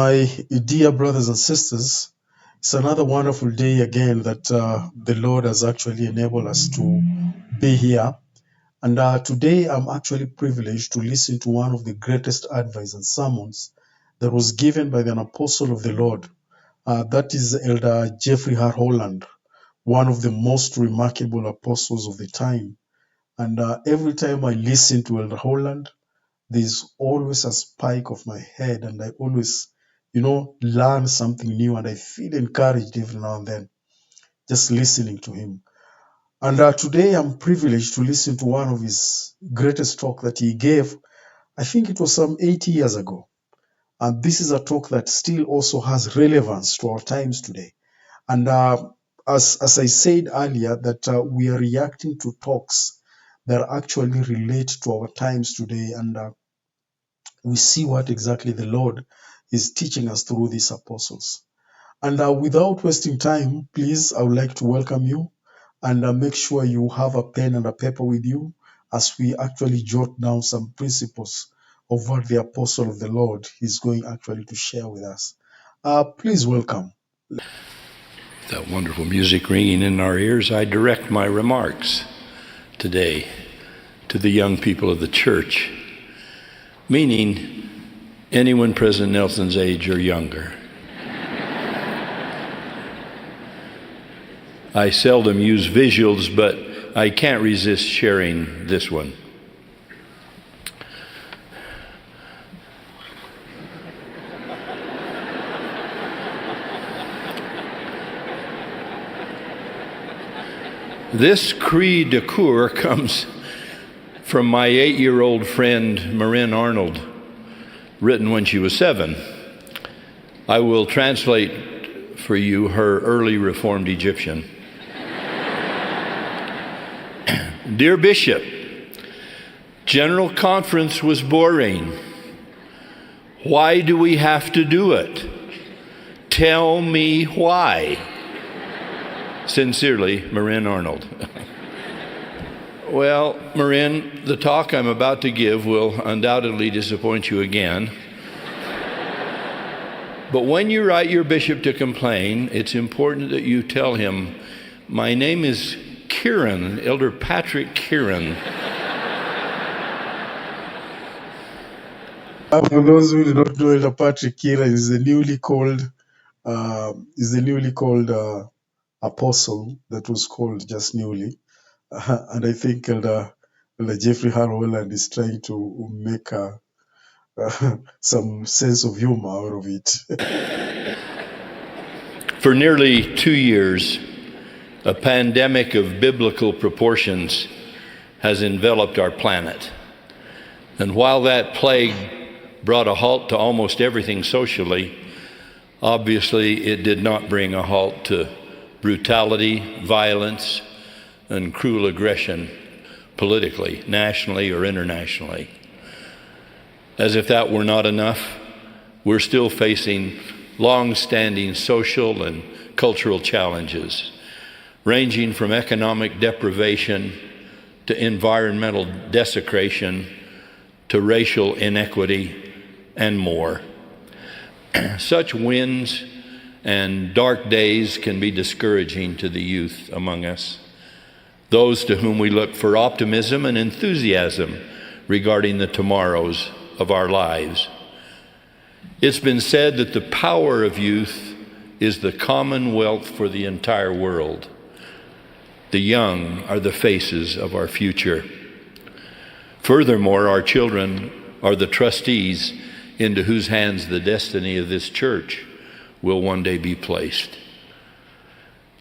My dear brothers and sisters, it's another wonderful day again that the Lord has actually enabled us to be here. And today I'm actually privileged to listen to one of the greatest advice and sermons that was given by an apostle of the Lord. That is Elder Holland, one of the most remarkable apostles of the time. And every time I listen to Elder Holland, there's always a spike of my head, and I always, learn something new, and I feel encouraged every now and then just listening to him. And today I'm privileged to listen to one of his greatest talk that he gave. I think it was some 80 years ago. And this is a talk that still also has relevance to our times today. And as I said earlier, that we are reacting to talks that actually relate to our times today. And we see what exactly the Lord is teaching us through these apostles. And without wasting time, please, I would like to welcome you and make sure you have a pen and a paper with you as we actually jot down some principles of what the apostle of the Lord is going actually to share with us. Please welcome. That wonderful music ringing in our ears, I direct my remarks today to the young people of the church, meaning anyone President Nelson's age or younger. I seldom use visuals, but I can't resist sharing this one. This cri de coeur comes from my 8-year-old friend Marin Arnold, written when she was 7. I will translate for you her early Reformed Egyptian. Dear Bishop, General Conference was boring. Why do we have to do it? Tell me why. Sincerely, Marin Arnold. Well, Marin, the talk I'm about to give will undoubtedly disappoint you again. But when you write your bishop to complain, it's important that you tell him, my name is Kieran, Elder Patrick Kieran. For those who do not know, Elder Patrick Kieran is the newly called apostle that was called just newly. And I think Elder Holland is trying to make some sense of humor out of it. For nearly 2 years, a pandemic of biblical proportions has enveloped our planet. And while that plague brought a halt to almost everything socially, obviously it did not bring a halt to brutality, violence, and cruel aggression politically, nationally or internationally. As if that were not enough, we're still facing long-standing social and cultural challenges, ranging from economic deprivation to environmental desecration to racial inequity and more. Such winds and dark days can be discouraging to the youth among us, those to whom we look for optimism and enthusiasm regarding the tomorrows of our lives. It's been said that the power of youth is the common wealth for the entire world. The young are the faces of our future. Furthermore, our children are the trustees into whose hands the destiny of this church will one day be placed.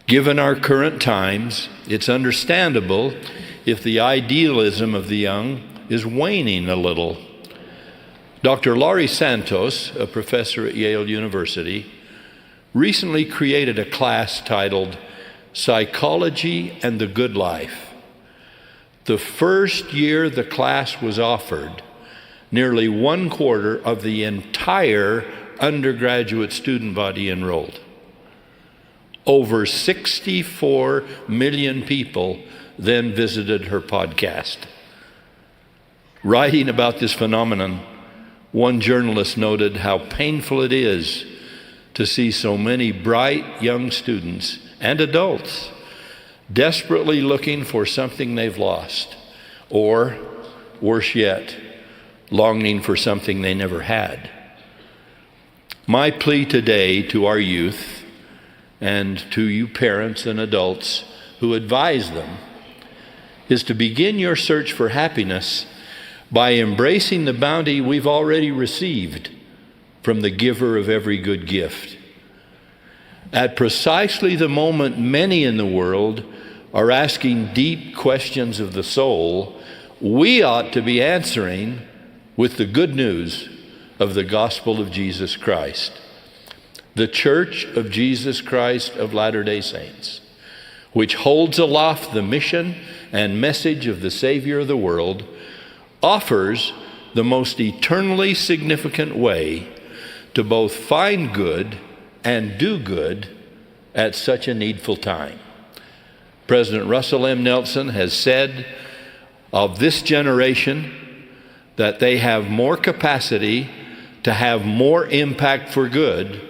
Given our current times, it's understandable if the idealism of the young is waning a little. Dr. Laurie Santos, a professor at Yale University, recently created a class titled Psychology and the Good Life. The first year the class was offered, nearly 1/4 of the entire undergraduate student body enrolled. Over 64 million people then visited her podcast. Writing about this phenomenon One journalist noted how painful it is to see so many bright young students and adults desperately looking for something they've lost, or, worse yet, longing for something they never had. My plea today to our youth and to you parents and adults who advise them is to begin your search for happiness by embracing the bounty we've already received from the giver of every good gift. At precisely the moment many in the world are asking deep questions of the soul, we ought to be answering with the good news of the gospel of Jesus Christ. The Church of Jesus Christ of Latter-day Saints, which holds aloft the mission and message of the Savior of the world, offers the most eternally significant way to both find good and do good at such a needful time. President Russell M. Nelson has said of this generation that they have more capacity to have more impact for good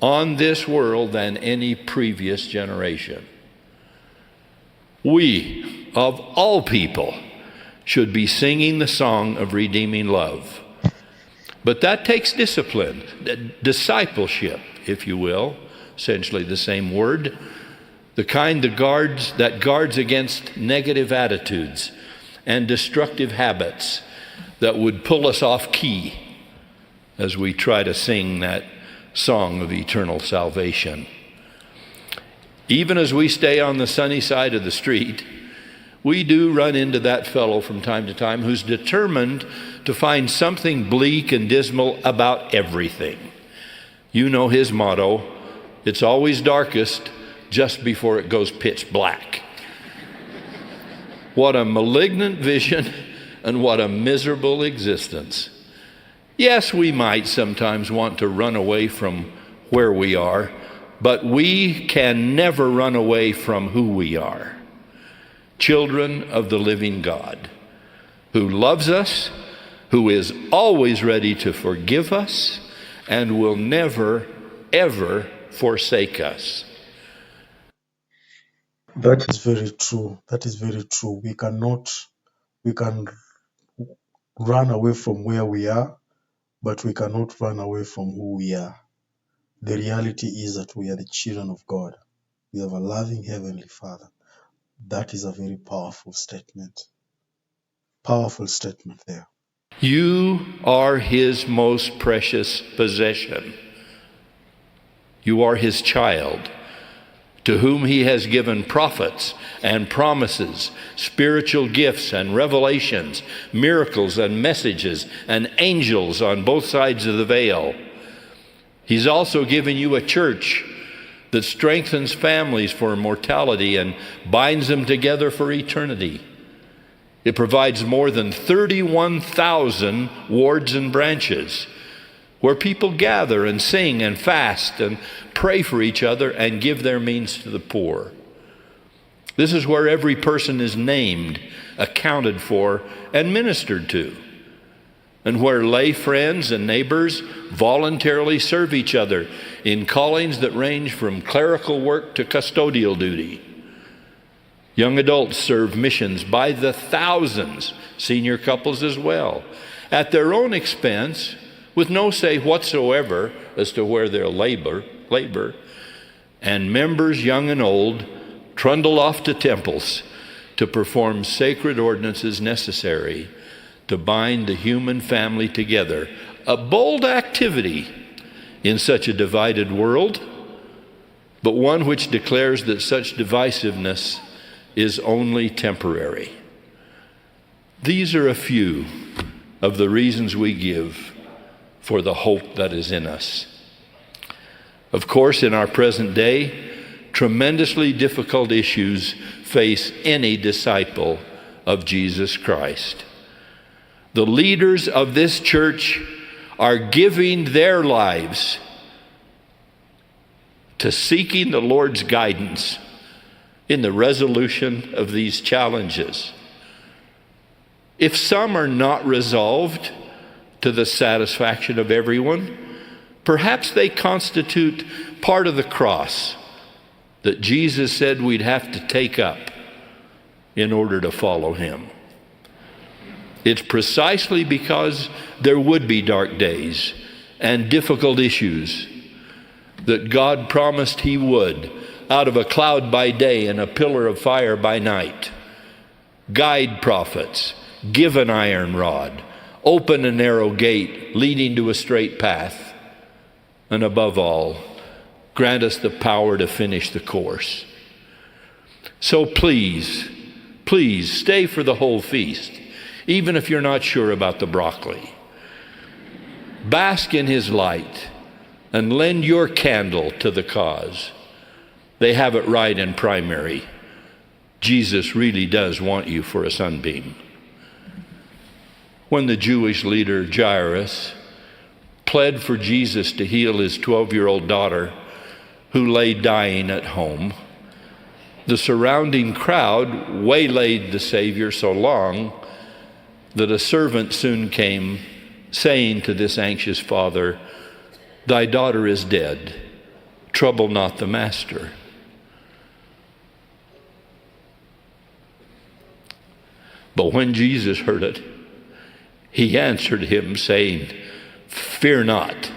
on this world than any previous generation. We, of all people, should be singing the song of redeeming love. But that takes discipline, discipleship, if you will, essentially the same word, the kind that guards against negative attitudes and destructive habits that would pull us off key as we try to sing that song of eternal salvation. Even as we stay on the sunny side of the street, we do run into that fellow from time to time who's determined to find something bleak and dismal about everything. You know his motto, it's always darkest just before it goes pitch black. What a malignant vision and what a miserable existence. Yes, we might sometimes want to run away from where we are, but we can never run away from who we are. Children of the living God, who loves us, who is always ready to forgive us, and will never, ever forsake us. That is very true. That is very true. We can run away from where we are, but we cannot run away from who we are. The reality is that we are the children of God. We have a loving Heavenly Father. That is a very powerful statement. Powerful statement there. You are his most precious possession. You are his child, to whom he has given prophets and promises, spiritual gifts and revelations, miracles and messages, and angels on both sides of the veil. He's also given you a church that strengthens families for immortality and binds them together for eternity. It provides more than 31,000 wards and branches where people gather and sing and fast and pray for each other and give their means to the poor. This is where every person is named, accounted for, and ministered to, and where lay friends and neighbors voluntarily serve each other in callings that range from clerical work to custodial duty. Young adults serve missions by the thousands, senior couples as well, at their own expense, with no say whatsoever as to where they'll labor, and members young and old trundle off to temples to perform sacred ordinances necessary to bind the human family together, a bold activity in such a divided world, but one which declares that such divisiveness is only temporary. These are a few of the reasons we give for the hope that is in us. Of course, in our present day, tremendously difficult issues face any disciple of Jesus Christ. The leaders of this church are giving their lives to seeking the Lord's guidance in the resolution of these challenges. If some are not resolved to the satisfaction of everyone. Perhaps they constitute part of the cross that Jesus said we'd have to take up in order to follow him. It's precisely because there would be dark days and difficult issues that God promised he would, out of a cloud by day and a pillar of fire by night, guide prophets, give an iron rod, open a narrow gate leading to a straight path, and above all, grant us the power to finish the course. So please, please stay for the whole feast, even if you're not sure about the broccoli. Bask in his light and lend your candle to the cause. They have it right in primary. Jesus really does want you for a sunbeam. When the Jewish leader Jairus pled for Jesus to heal his 12-year-old daughter who lay dying at home, the surrounding crowd waylaid the Savior so long that a servant soon came, saying to this anxious father, "Thy daughter is dead. Trouble not the master." But when Jesus heard it, he answered him, saying, "Fear not,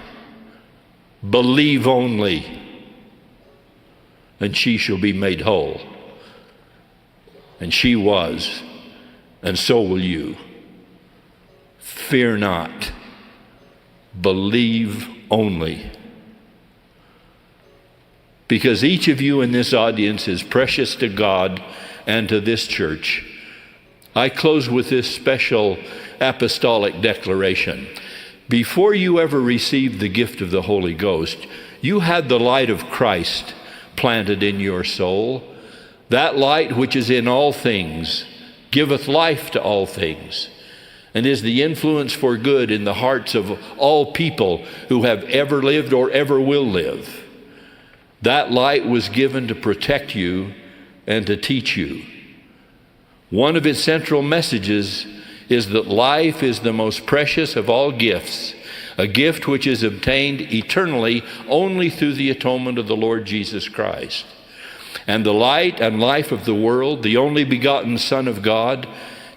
believe only, and she shall be made whole." And she was, and so will you. Fear not, believe only. Because each of you in this audience is precious to God and to this church, I close with this special apostolic declaration. Before you ever received the gift of the Holy Ghost, you had the light of Christ planted in your soul. That light which is in all things giveth life to all things, and is the influence for good in the hearts of all people who have ever lived or ever will live. That light was given to protect you and to teach you. One of its central messages is that life is the most precious of all gifts, a gift which is obtained eternally only through the atonement of the Lord Jesus Christ. And the light and life of the world, the only begotten Son of God,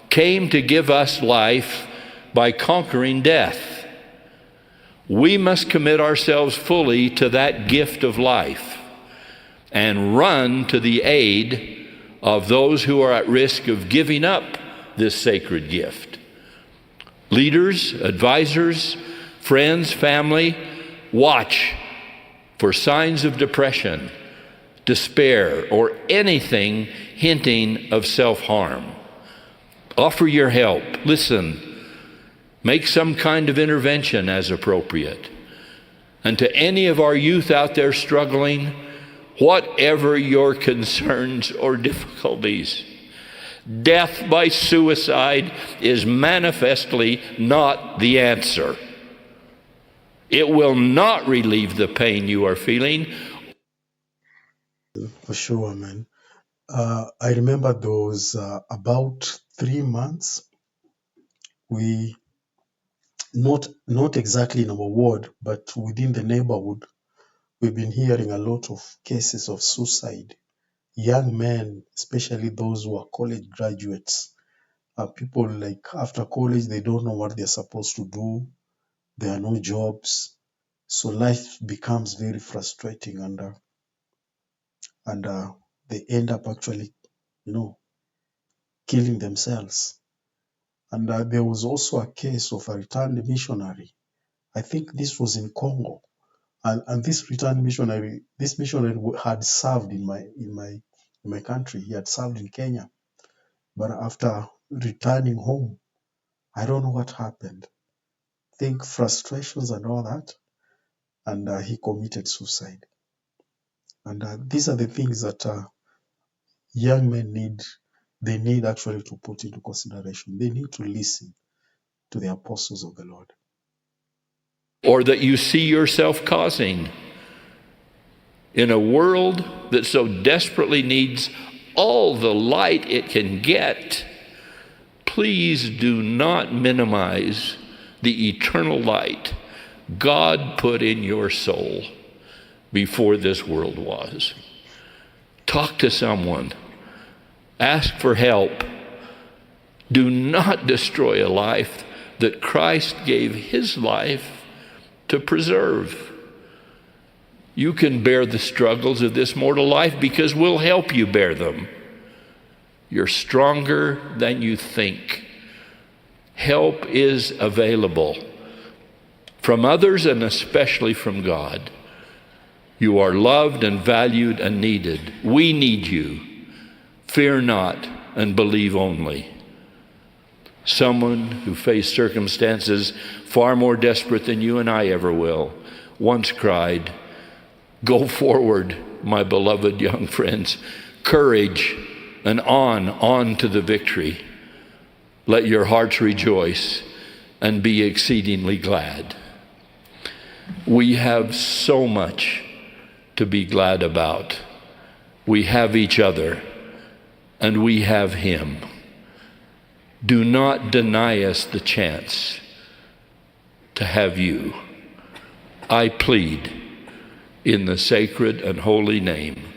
came to give us life by conquering death. We must commit ourselves fully to that gift of life and run to the aid of those who are at risk of giving up this sacred gift. Leaders, advisors, friends, family, watch for signs of depression, despair, or anything hinting of self-harm. Offer your help. Listen. Make some kind of intervention as appropriate. And to any of our youth out there struggling, whatever your concerns or difficulties, death by suicide is manifestly not the answer. It will not relieve the pain you are feeling. For sure, man. I remember those about 3 months. We not exactly in our ward, but within the neighborhood, we've been hearing a lot of cases of suicide. Young men, especially those who are college graduates, people like after college, they don't know what they're supposed to do. There are no jobs. So life becomes very frustrating, and they end up actually, killing themselves. And there was also a case of a returned missionary. I think this was in Congo. And this missionary had served in my country. He had served in Kenya. But after returning home, I don't know what happened. I think frustrations and all that. And he committed suicide. And these are the things that young men need. They need actually to put into consideration. They need to listen to the apostles of the Lord. Or that you see yourself causing in a world that so desperately needs all the light it can get. Please do not minimize the eternal light God put in your soul before this world was. Talk to someone. Ask for help. Do not destroy a life that Christ gave his life to preserve. You can bear the struggles of this mortal life because we'll help you bear them. You're stronger than you think. Help is available from others and especially from God. You are loved and valued and needed. We need you. Fear not and believe only. Someone who faced circumstances far more desperate than you and I ever will once cried, "Go forward, my beloved young friends. Courage and on to the victory. Let your hearts rejoice and be exceedingly glad." We have so much to be glad about. We have each other and we have him. Do not deny us the chance to have you. I plead in the sacred and holy name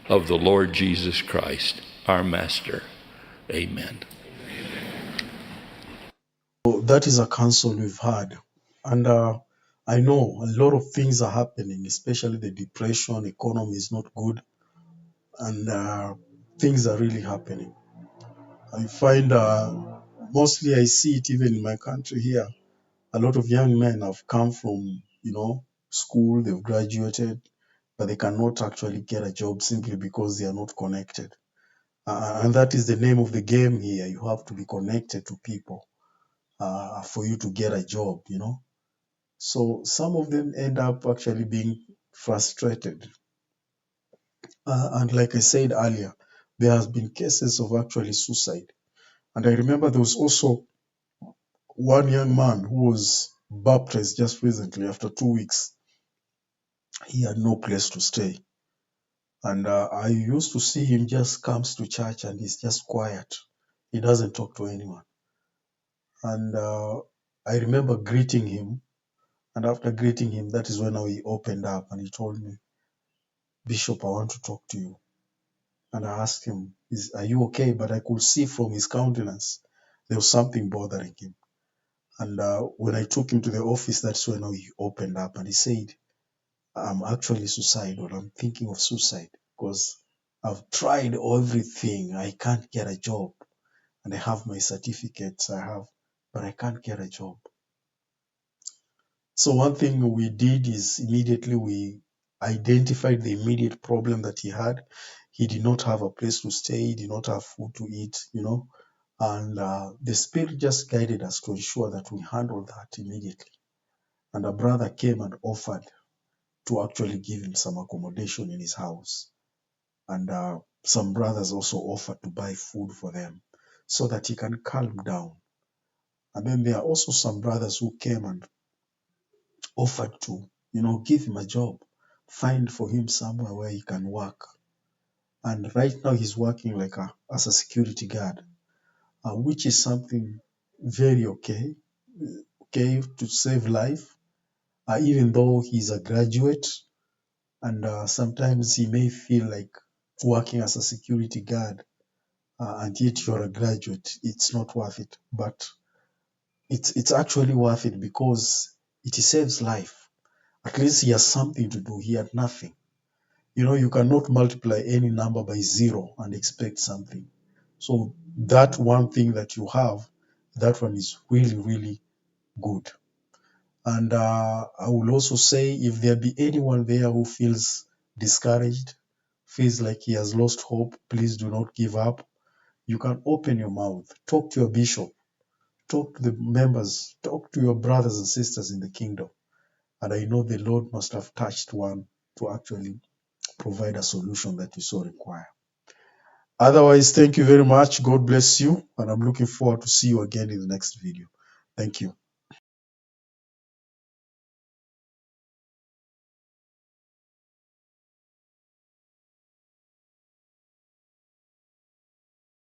of the Lord Jesus Christ, our Master. Amen. So that is a counsel we've had. And I know a lot of things are happening, especially the depression, economy is not good, and things are really happening. I find mostly I see it even in my country here. A lot of young men have come from, school, they've graduated, but they cannot actually get a job simply because they are not connected. And that is the name of the game here. You have to be connected to people for you to get a job. So some of them end up actually being frustrated. And like I said earlier, there has been cases of actually suicide. And I remember there was also one young man who was baptized just recently. After 2 weeks, he had no place to stay. And I used to see him just comes to church and he's just quiet. He doesn't talk to anyone. And I remember greeting him. And after greeting him, that is when he opened up and he told me, "Bishop, I want to talk to you." And I asked him, "Are you okay?" But I could see from his countenance there was something bothering him. And when I took him to the office, that's when he opened up and he said, "I'm actually suicidal. I'm thinking of suicide because I've tried everything. I can't get a job. And I have my certificates, but I can't get a job." So one thing we did is immediately we identified the immediate problem that he had. He did not have a place to stay. He did not have food to eat. And the Spirit just guided us to ensure that we handled that immediately. And a brother came and offered to actually give him some accommodation in his house. And some brothers also offered to buy food for them so that he can calm down. And then there are also some brothers who came and offered to, give him a job, find for him somewhere where he can work. And right now he's working like as a security guard, which is something very okay to save life, even though he's a graduate. And sometimes he may feel like working as a security guard, and yet you're a graduate, it's not worth it. But it's actually worth it because it saves life. At least he has something to do. He had nothing. You cannot multiply any number by zero and expect something. So that one thing that you have, that one is really, really good. And I will also say, if there be anyone there who feels discouraged, feels like he has lost hope, please do not give up. You can open your mouth, talk to your bishop, talk to the members, talk to your brothers and sisters in the kingdom. And I know the Lord must have touched one to actually provide a solution that you so require. Otherwise, thank you very much. God bless you. And I'm looking forward to see you again in the next video. Thank you.